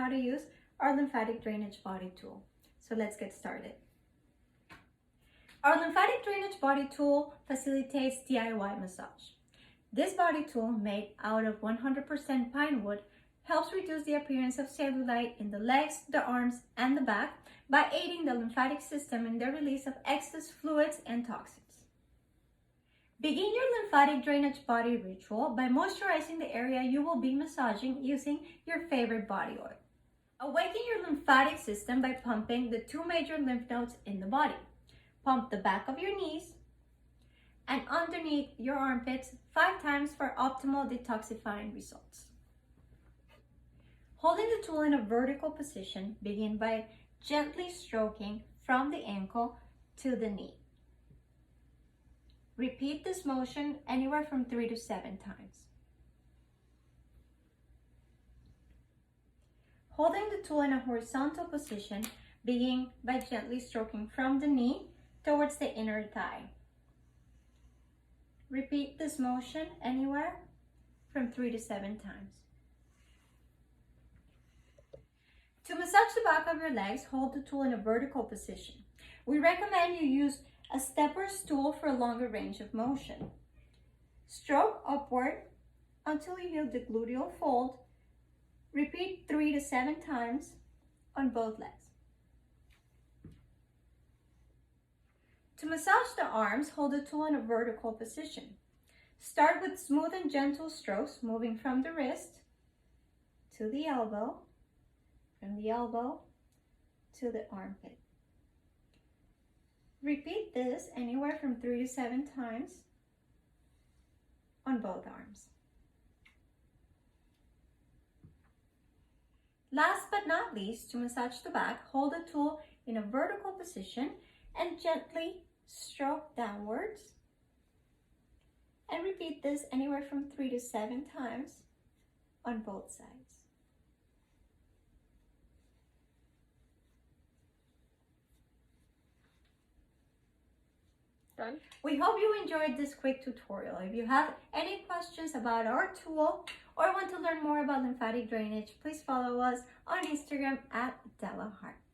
how to use our lymphatic drainage body tool. So let's get started. Our lymphatic drainage body tool facilitates DIY massage. This body tool, made out of 100% pine wood, helps reduce the appearance of cellulite in the legs, the arms, and the back by aiding the lymphatic system in the release of excess fluids and toxins. Begin your lymphatic drainage body ritual by moisturizing the area you will be massaging using your favorite body oil. Awaken your lymphatic system by pumping the two major lymph nodes in the body. Pump the back of your knees and underneath your armpits 5 times for optimal detoxifying results. Holding the tool in a vertical position, begin by gently stroking from the ankle to the knee. Repeat this motion anywhere from 3 to 7 times. Holding the tool in a horizontal position, begin by gently stroking from the knee towards the inner thigh. Repeat this motion anywhere from 3 to 7 times. To massage the back of your legs, hold the tool in a vertical position. We recommend you use a stepper stool for a longer range of motion. Stroke upward until you feel the gluteal fold. Repeat 3 to 7 times on both legs. To massage the arms, hold the tool in a vertical position. Start with smooth and gentle strokes, moving from the wrist to the elbow, from the elbow to the armpit. Repeat this anywhere from 3 to 7 times on both arms. Last but not least, to massage the back, hold the tool in a vertical position and gently stroke downwards. And repeat this anywhere from 3 to 7 times on both sides. Done. We hope you enjoyed this quick tutorial. If you have any questions about our tool or want to learn more about lymphatic drainage, please follow us on Instagram at DellaHart.